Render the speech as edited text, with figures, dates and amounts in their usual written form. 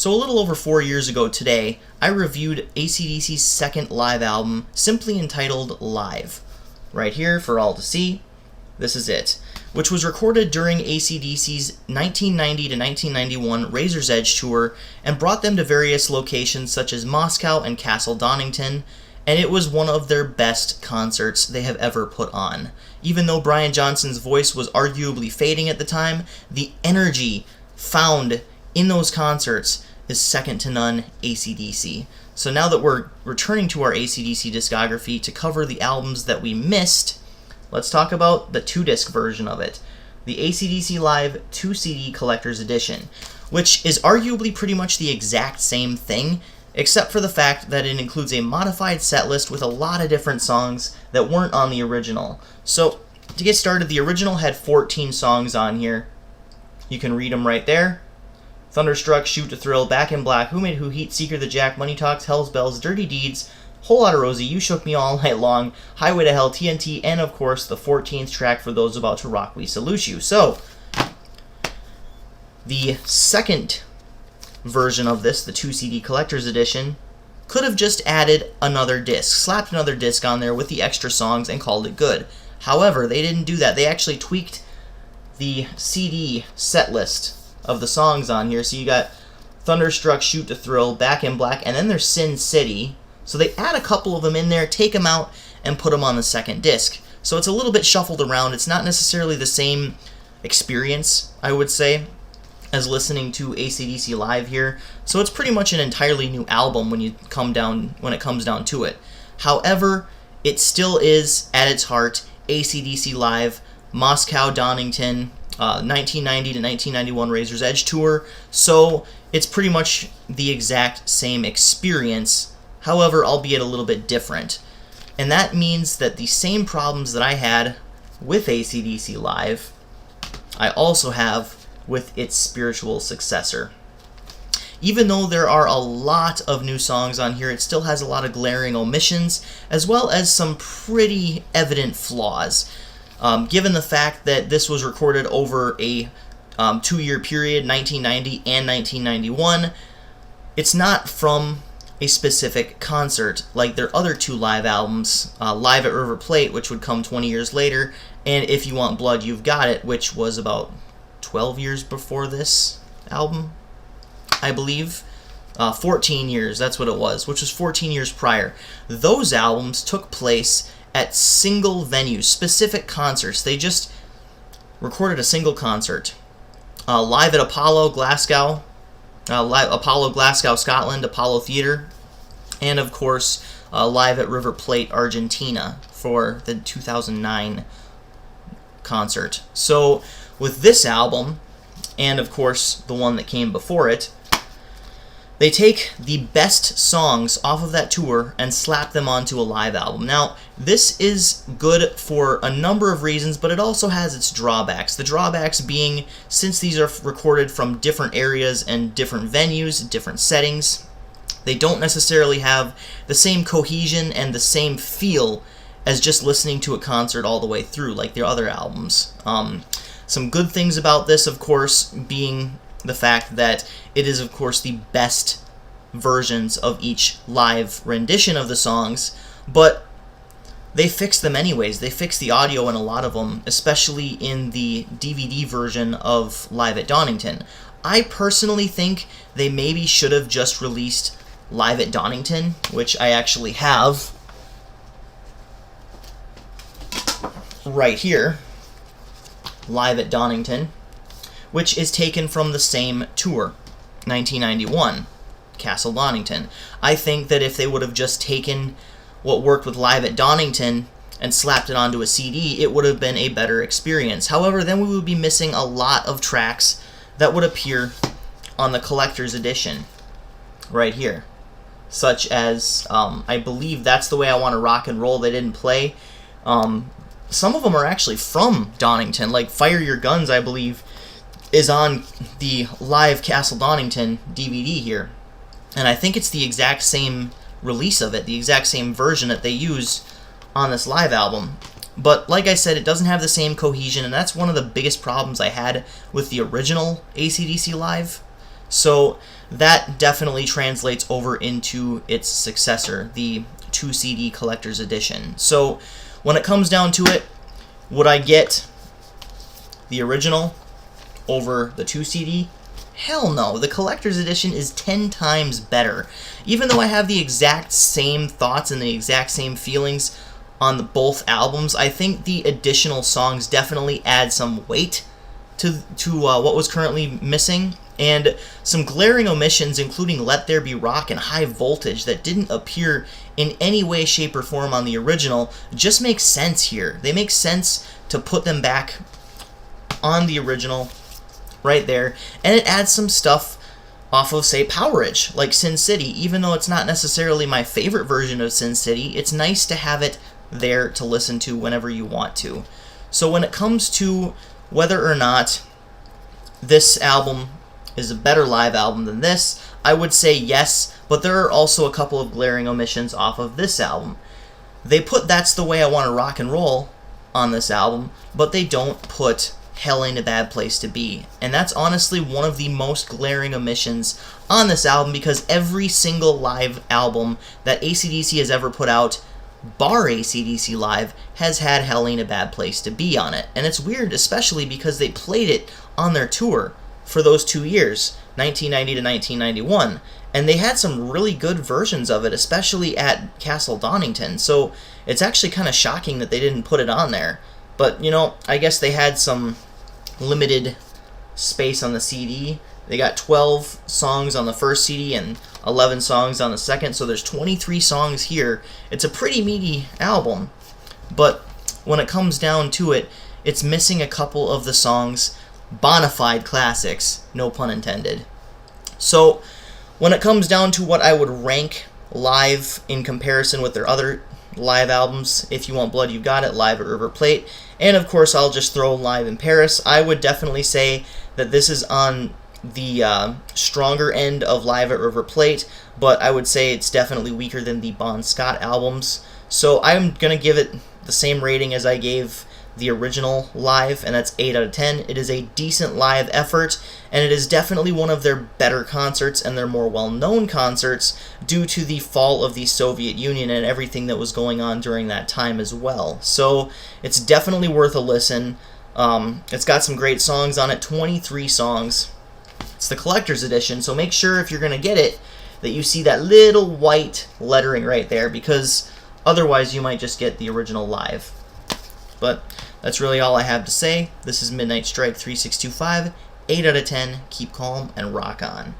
So a little over 4 years ago today, I reviewed ACDC's second live album, simply entitled Live. Right here for all to see, this is it, which was recorded during ACDC's 1990 to 1991 Razor's Edge tour and brought them to various locations such as Moscow and Castle Donington, and it was one of their best concerts they have ever put on. Even though Brian Johnson's voice was arguably fading at the time, the energy found in those concerts is second to none ACDC. So now that we're returning to our ACDC discography to cover the albums that we missed, let's talk about the 2-disc version of it, the ACDC Live 2-CD Collector's Edition, which is arguably pretty much the exact same thing, except for the fact that it includes a modified set list with a lot of different songs that weren't on the original. So, to get started, the original had 14 songs on here. You can read them right there. Thunderstruck, Shoot to Thrill, Back in Black, Who Made Who Heat, Seeker the Jack, Money Talks, Hell's Bells, Dirty Deeds, Whole Lotta Rosie, You Shook Me All Night Long, Highway to Hell, TNT, and of course the 14th track for those about to rock, We Salute You. So, the second version of this, the 2-CD Collector's Edition, could have just added another disc, slapped another disc on there with the extra songs and called it good. However, they didn't do that. They actually tweaked the CD set list of the songs on here. So you got Thunderstruck, Shoot to Thrill, Back in Black, and then there's Sin City. So they add a couple of them in there, take them out, and put them on the second disc. So it's a little bit shuffled around. It's not necessarily the same experience, I would say, as listening to AC/DC Live here. So it's pretty much an entirely new album when it comes down to it. However, it still is, at its heart, AC/DC Live, Moscow, Donington, 1990 to 1991 Razor's Edge tour. So it's pretty much the exact same experience, however, albeit a little bit different. And that means that the same problems that I had with AC/DC Live, I also have with its spiritual successor. Even though there are a lot of new songs on here, it still has a lot of glaring omissions, as well as some pretty evident flaws. Given the fact that this was recorded over a 2-year period, 1990 and 1991, it's not from a specific concert like their other 2 live albums, Live at River Plate, which would come 20 years later, and If You Want Blood, You've Got It, which was about 12 years before this album, I believe. 14 years, that's what it was, which was 14 years prior. Those albums took place at single venues, specific concerts. They just recorded a single concert. Live at Apollo, Glasgow, Scotland, Apollo Theatre, and of course, Live at River Plate, Argentina, for the 2009 concert. So, with this album, and of course the one that came before it, they take the best songs off of that tour and slap them onto a live album. Now, this is good for a number of reasons, but it also has its drawbacks. The drawbacks being, since these are recorded from different areas and different venues, different settings, they don't necessarily have the same cohesion and the same feel as just listening to a concert all the way through, like their other albums. Some good things about this, of course, being the fact that it is, of course, the best versions of each live rendition of the songs, but they fix them anyways. They fix the audio in a lot of them, especially in the DVD version of Live at Donington. I personally think they maybe should have just released Live at Donington, which I actually have right here. Live at Donington, which is taken from the same tour, 1991, Castle Donington. I think that if they would have just taken what worked with Live at Donington and slapped it onto a CD, it would have been a better experience. However, then we would be missing a lot of tracks that would appear on the collector's edition right here, such as, I believe That's the Way I Want to Rock and Roll. They didn't play. Some of them are actually from Donington, like Fire Your Guns, I believe, is on the live Castle Donington DVD here. And I think it's the exact same release of it, the exact same version that they use on this live album. But like I said, it doesn't have the same cohesion, and that's one of the biggest problems I had with the original AC/DC Live. So that definitely translates over into its successor, the 2 CD Collector's Edition. So when it comes down to it, would I get the original over the 2 CD? Hell no. The Collector's Edition is 10 times better. Even though I have the exact same thoughts and the exact same feelings on both albums, I think the additional songs definitely add some weight to what was currently missing, and some glaring omissions, including Let There Be Rock and High Voltage, that didn't appear in any way, shape, or form on the original, just make sense here. They make sense to put them back on the original right there, and it adds some stuff off of, say, Powerage, like Sin City. Even though it's not necessarily my favorite version of Sin City, it's nice to have it there to listen to whenever you want to. So when it comes to whether or not this album is a better live album than this, I would say yes, but there are also a couple of glaring omissions off of this album. They put That's the Way I Want to Rock and Roll on this album, but they don't put Hell Ain't a Bad Place to Be. And that's honestly one of the most glaring omissions on this album, because every single live album that AC/DC has ever put out, bar AC/DC Live, has had Hell Ain't a Bad Place to Be on it. And it's weird, especially because they played it on their tour for those 2 years, 1990 to 1991. And they had some really good versions of it, especially at Castle Donington. So it's actually kind of shocking that they didn't put it on there. But, you know, I guess they had some limited space on the CD. They got 12 songs on the first CD and 11 songs on the second, so there's 23 songs here. It's a pretty meaty album, but when it comes down to it, it's missing a couple of the songs, bona fide classics, no pun intended. So when it comes down to what I would rank live in comparison with their other live albums, If You Want Blood, You Got It, Live at River Plate, and of course I'll just throw Live in Paris, I would definitely say that this is on the stronger end of Live at River Plate, but I would say it's definitely weaker than the Bon Scott albums. So I'm going to give it the same rating as I gave the original live, and that's 8 out of 10. It is a decent live effort, and it is definitely one of their better concerts and their more well-known concerts due to the fall of the Soviet Union and everything that was going on during that time as well. So it's definitely worth a listen. It's got some great songs on it, 23 songs. It's the Collector's Edition, so make sure if you're going to get it that you see that little white lettering right there, because otherwise you might just get the original live. But that's really all I have to say. This is Midnight Strike 3625, 8 out of 10, keep calm and rock on.